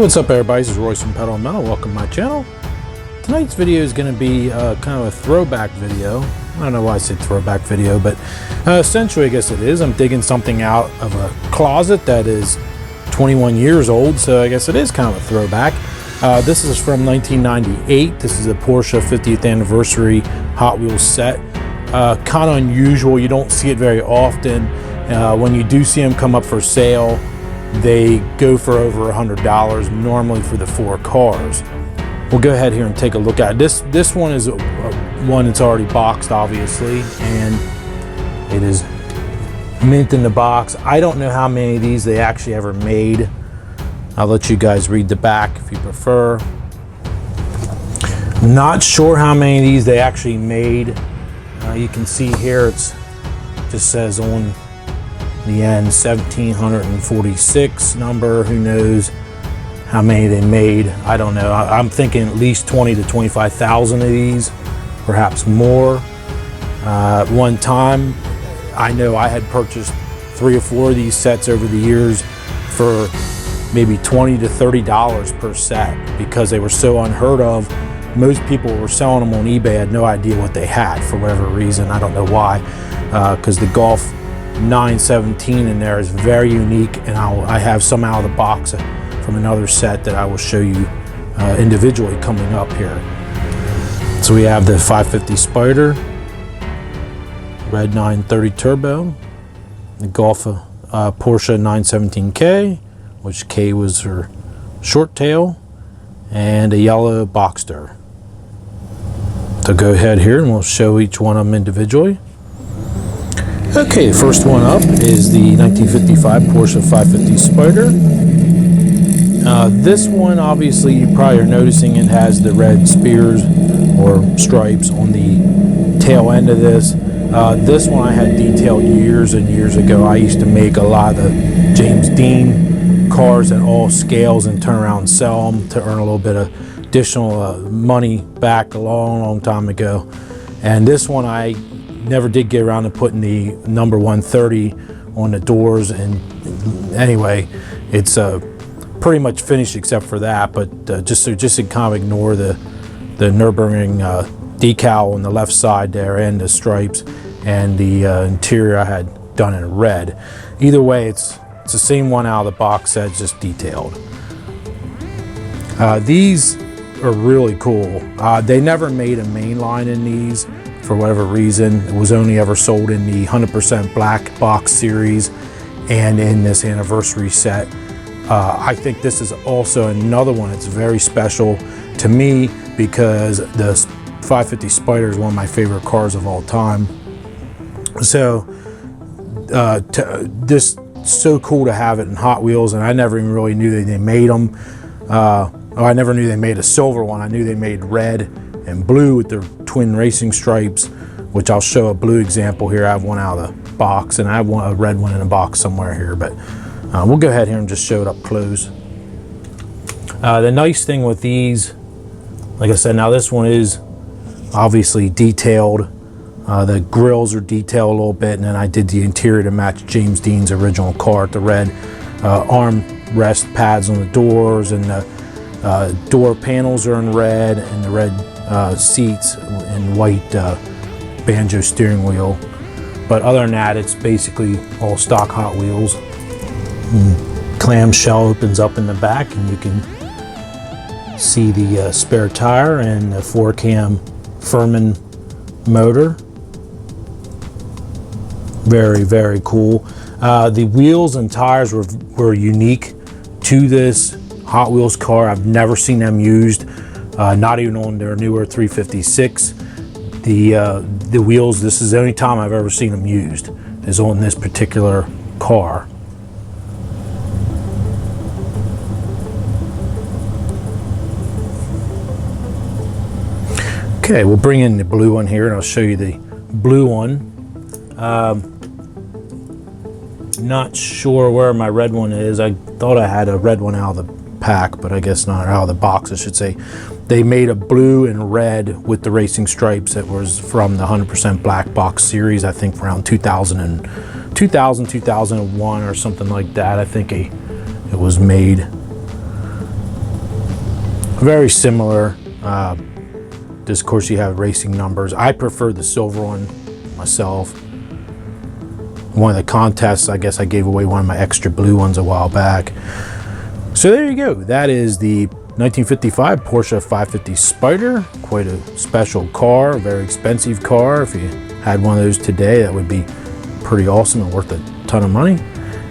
Hey, what's up everybody, this is Royce from Pedal Metal. Welcome to my channel. Tonight's video is going to be kind of a throwback video. I don't know why I said throwback video, but essentially I guess it is. I'm digging something out of a closet that is 21 years old, so I guess it is kind of a throwback. This is from 1998. This is a Porsche 50th anniversary Hot Wheels set. Kind of unusual, you don't see it very often. When you do see them come up for sale, they go for over $100 normally for the 4 cars. We'll go ahead here and take a look at it. This one is one that's already boxed, obviously, and it is mint in the box. I don't know how many of these they actually ever made. I'll let you guys read the back if you prefer. Not sure how many of these they actually made. You can see here it just says on the end 1746 number. Who knows how many they made? I don't know. I'm thinking at least 20 to 25,000 of these, perhaps more. One time I know I had purchased 3 or 4 of these sets over the years for maybe $20 to $30 per set because they were so unheard of. Most people were selling them on eBay. I had no idea what they had for whatever reason. I don't know why, because the Golf 917 in there is very unique, and I have some out of the box from another set that I will show you individually coming up here. So we have the 550 Spider, red 930 turbo, the Golf Porsche 917K, which K was her short tail, and a yellow BOXSTER. So go ahead here and we'll show each one of them individually. Okay, the first one up is the 1955 Porsche 550 Spider. This one, obviously, you probably are noticing it has the red spears or stripes on the tail end of this. This one I had detailed years and years ago. I used to make a lot of the James Dean cars at all scales and turn around and sell them to earn a little bit of additional money back a long time ago. And this one I never did get around to putting the number 130 on the doors, and anyway, it's pretty much finished except for that. But just to kind of ignore the Nürburgring decal on the left side there and the stripes, and the interior I had done in red. Either way, it's the same one out of the box set, just detailed. These are really cool. They never made a main line in these for whatever reason. It was only ever sold in the 100% black box series and in this anniversary set. I think this is also another one that's very special to me because the 550 Spider is one of my favorite cars of all time. So this so cool to have it in Hot Wheels, and I never even really knew that they made them. I never knew they made a silver one. I knew they made red and blue with their twin racing stripes, which I'll show a blue example here. I have one out of the box, and I have a red one in a box somewhere here, but we'll go ahead here and just show it up close. The nice thing with these, like I said, now this one is obviously detailed. The grills are detailed a little bit, and then I did the interior to match James Dean's original car with the red armrest pads on the doors, and the door panels are in red, and the red seats and white banjo steering wheel. But other than that, it's basically all stock Hot Wheels. Clamshell opens up in the back, and you can see the spare tire and the 4-cam Furman motor. Very, very cool. The wheels and tires were unique to this Hot Wheels car. I've never seen them used, not even on their newer 356. The wheels, this is the only time I've ever seen them used, is on this particular car. Okay, we'll bring in the blue one here, and I'll show you the blue one. Not sure where my red one is. I thought I had a red one out of the pack, but I guess not, out of the box I should say. They made a blue and red with the racing stripes that was from the 100% black box series, I think around 2001 or something like that. I think it was made. Very similar. This, of course, you have racing numbers. I prefer the silver one myself. One of the contests, I guess I gave away one of my extra blue ones a while back. So there you go. That is the 1955 Porsche 550 Spyder. Quite a special car, very expensive car. If you had one of those today, that would be pretty awesome and worth a ton of money.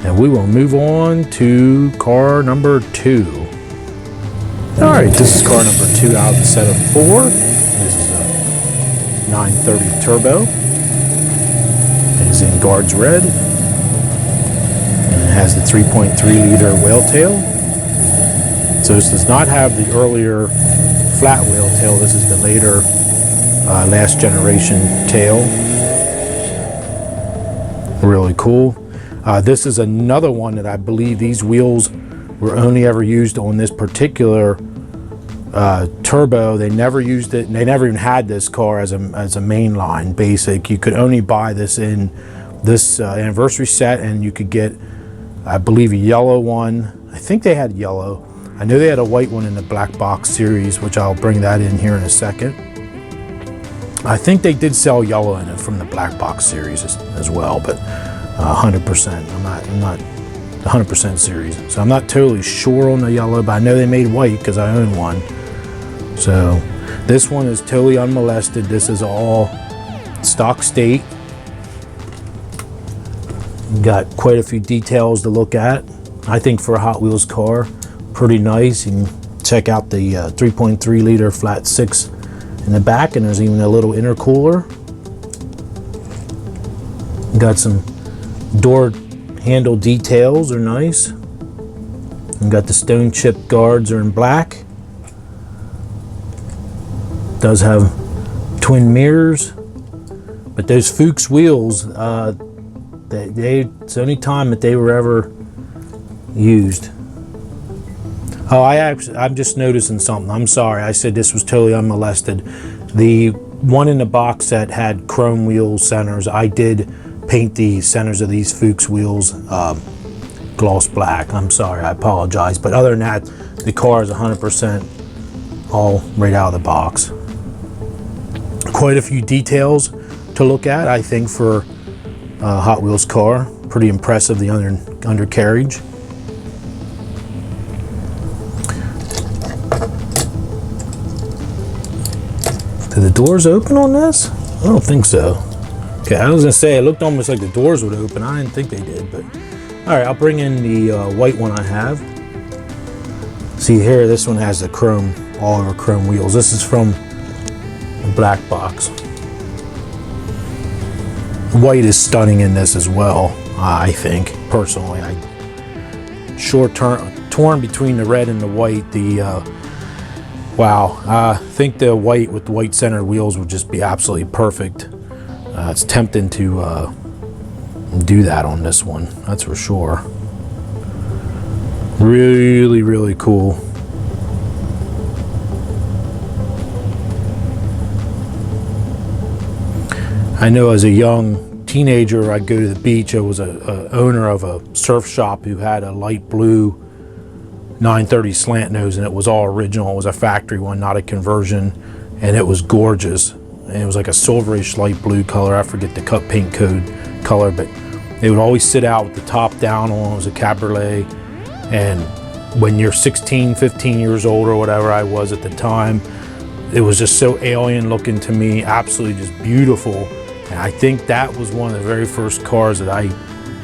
And we will move on to car number 2. All right, this is car number 2 out of the set of 4. This is a 930 Turbo. It is in Guards Red. And it has the 3.3 liter whale tail. So this does not have the earlier flat whale tail. This is the later last generation tail. Really cool. This is another one that I believe these wheels were only ever used on this particular turbo. They never used it. They never even had this car as a mainline basic. You could only buy this in this anniversary set, and you could get, I believe, a yellow one. I think they had yellow. I know they had a white one in the black box series, which I'll bring that in here in a second. I think they did sell yellow in it from the black box series as well, but 100%. I'm not 100% series, so I'm not totally sure on the yellow, but I know they made white because I own one. So this one is totally unmolested. This is all stock state. Got quite a few details to look at. I think for a Hot Wheels car, pretty nice. You can check out the 3.3 liter flat 6 in the back, and there's even a little intercooler. Got some door handle details, are nice. And got the stone chip guards are in black. Does have twin mirrors, but those Fuchs wheels, it's the only time that they were ever used. Oh, I'm just noticing something. I'm sorry. I said this was totally unmolested. The one in the box set had chrome wheel centers. I did paint the centers of these Fuchs wheels gloss black. I'm sorry. I apologize. But other than that, the car is 100% all right out of the box. Quite a few details to look at, I think, for a Hot Wheels car. Pretty impressive, the undercarriage. Do the doors open on this? I don't think so. Okay, I was gonna say, it looked almost like the doors would open. I didn't think they did, but all right, I'll bring in the white one I have. See here, this one has the chrome, all over chrome wheels. This is from the black box. White is stunning in this as well, I think, personally. Torn between the red and the white. Wow, I think the white with the white center wheels would just be absolutely perfect. It's tempting to do that on this one, that's for sure. Really, really cool. I know as a young teenager, I'd go to the beach. I was a owner of a surf shop who had a light blue 930 slant nose, and it was all original. It was a factory one, not a conversion, and it was gorgeous. And it was like a silverish light blue color. I forget the cut paint code color, but they would always sit out with the top down on. It was a cabriolet, and when you're 16, 15 years old or whatever I was at the time, it was just so alien looking to me, absolutely just beautiful. And I think that was one of the very first cars that I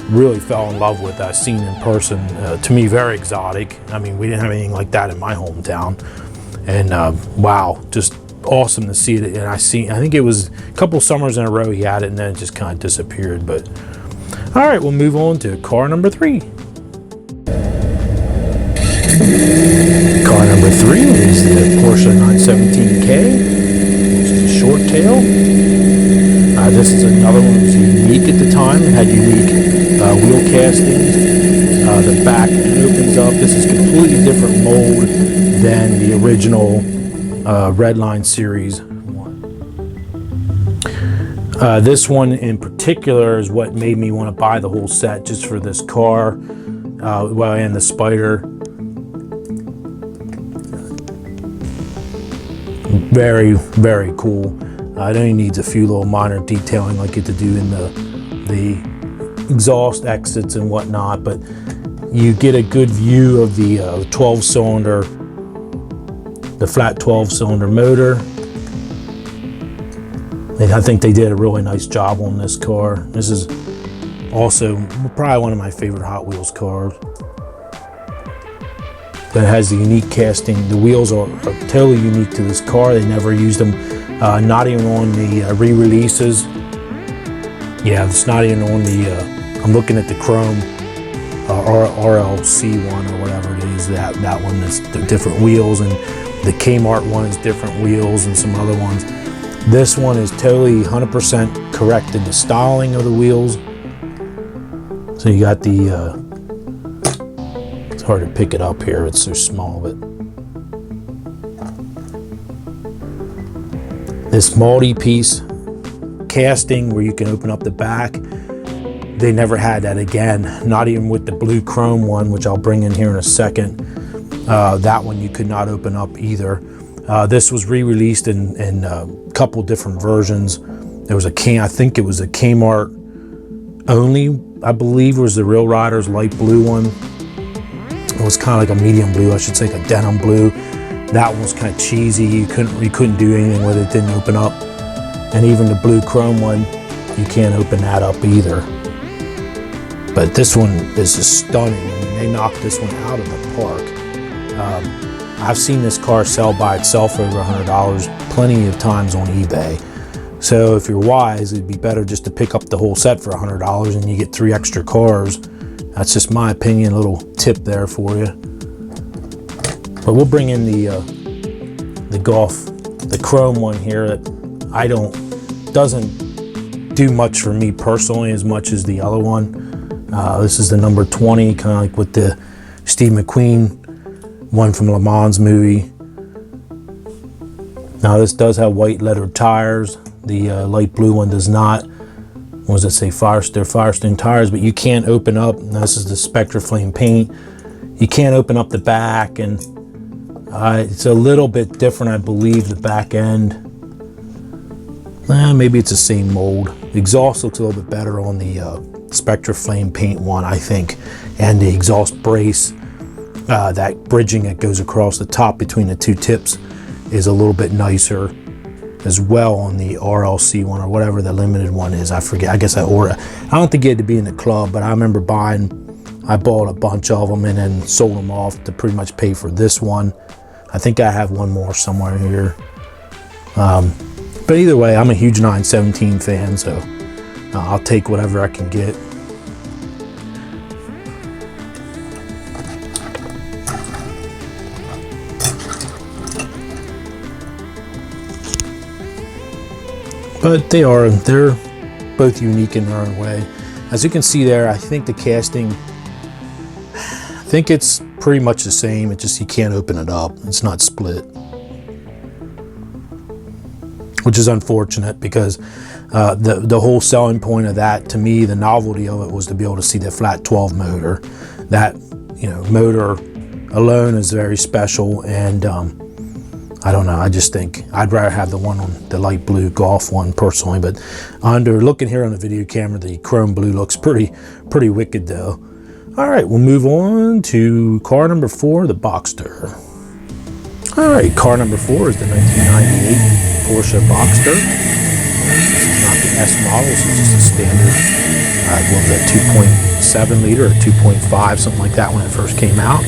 really fell in love with. I've seen in person. To me, very exotic. I mean, we didn't have anything like that in my hometown. And wow, just awesome to see it. And I think it was a couple summers in a row he had it, and then it just kind of disappeared. But all right, we'll move on to car number 3. Car number 3 is the Porsche 917K, which is a short tail. This is another one that was unique at the time. It had unique wheel castings. The back opens up. This is completely different mold than the original Redline series. This one in particular is what made me want to buy the whole set just for this car, and the Spyder. Very, very cool. It only needs a few little minor detailing like you have to do in the exhaust exits and whatnot, but you get a good view of the 12-cylinder, the flat 12-cylinder motor. And I think they did a really nice job on this car. This is also probably one of my favorite Hot Wheels cars. That has the unique casting. The wheels are totally unique to this car. They never used them, not even on the re-releases. Yeah, it's not even on the, I'm looking at the Chrome RLC one or whatever it is, that one that's different wheels, and the Kmart one is different wheels and some other ones. This one is totally 100% correct in the styling of the wheels. So you got the, it's hard to pick it up here, it's so small, but this multi-piece casting where you can open up the back, they never had that again, not even with the blue chrome one, which I'll bring in here in a second. That one you could not open up either. This was re-released in a couple different versions. There was I think it was a Kmart only, I believe, was the Real Riders light blue one. It was kind of like a medium blue, I should say, like a denim blue. That one was kind of cheesy. You couldn't do anything with it. It didn't open up. And even the blue chrome one, you can't open that up either. But this one is just stunning. I mean, they knocked this one out of the park. I've seen this car sell by itself for over $100 plenty of times on eBay. So if you're wise, it'd be better just to pick up the whole set for $100 and you get 3 extra cars. That's just my opinion, a little tip there for you. But we'll bring in the Golf, the chrome one here that doesn't do much for me personally as much as the other one. This is the number 20, kind of like with the Steve McQueen one from Le Mans movie. Now this does have white lettered tires. The light blue one does not. What does it say? Firestone tires, but you can't open up. This is the Spectra Flame paint. You can't open up the back, and it's a little bit different, I believe, the back end. Maybe it's the same mold. The exhaust looks a little bit better on the Spectra Flame paint one, I think, and the exhaust brace, that bridging that goes across the top between the 2 tips is a little bit nicer as well on the RLC one, or whatever the limited one is. I forget. I guess I don't think you had to be in the club, but I remember I bought a bunch of them and then sold them off to pretty much pay for this one. I think I have one more somewhere here. But either way, I'm a huge 917 fan, so I'll take whatever I can get. But they're both unique in their own way. As you can see there, I think the casting, I think it's pretty much the same. It's just you can't open it up. It's not split, which is unfortunate because the whole selling point of that, to me, the novelty of it was to be able to see the flat 12 motor. That, you know, motor alone is very special, and I don't know, I just think I'd rather have the one on the light blue Golf one personally, but looking here on the video camera, the chrome blue looks pretty wicked though. All right, we'll move on to car number 4, the Boxster. All right, car number 4 is the 1998 Porsche Boxster. This is not the S model, this is just a standard, what was that, 2.7 liter or 2.5, something like that when it first came out.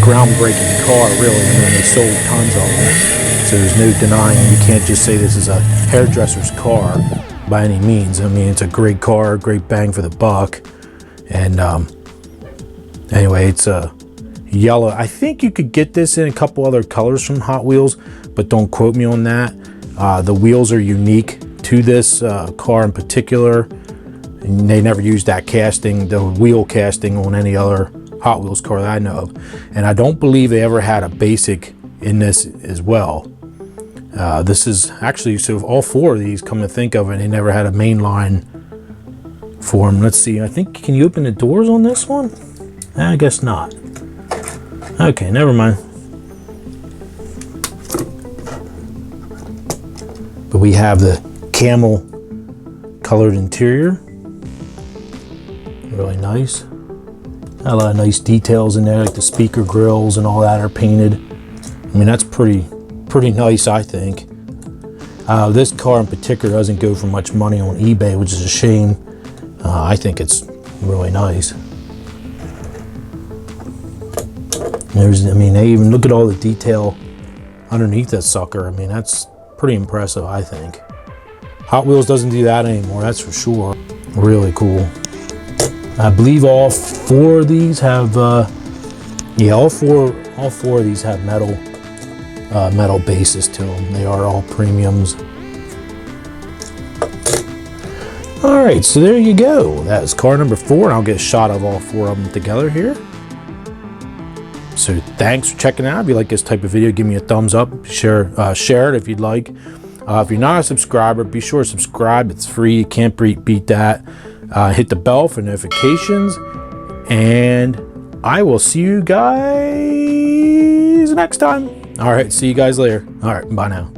Groundbreaking car, really. I mean, they sold tons of them, so there's no denying. You can't just say this is a hairdresser's car by any means. I mean, it's a great car, great bang for the buck. And anyway, it's a yellow. I think you could get this in a couple other colors from Hot Wheels, but don't quote me on that. The wheels are unique to this car in particular, and they never used that casting, the wheel casting, on any other Hot Wheels car that I know of. And I don't believe they ever had a basic in this as well. This is actually, so all 4 of these, come to think of it, they never had a mainline for them. Let's see, I think, can you open the doors on this one? I guess not. Okay, never mind. we have the camel colored interior. Really nice. Got a lot of nice details in there, like the speaker grills and all that are painted. I mean, that's pretty nice, I think. This car in particular doesn't go for much money on eBay, which is a shame. I think it's really nice. I mean, they even look at all the detail underneath that sucker. I mean, that's pretty impressive, I think. Hot Wheels doesn't do that anymore, that's for sure. Really cool. I believe all four of these have, yeah, all four of these have metal bases to them. They are all premiums. All right, so there you go. That's car number 4, and I'll get a shot of all 4 of them together here. So thanks for checking out. If you like this type of video, give me a thumbs up. Share it if you'd like. If you're not a subscriber, be sure to subscribe. It's free. You can't beat that. Hit the bell for notifications, and I will see you guys next time. All right, see you guys later. All right, bye now.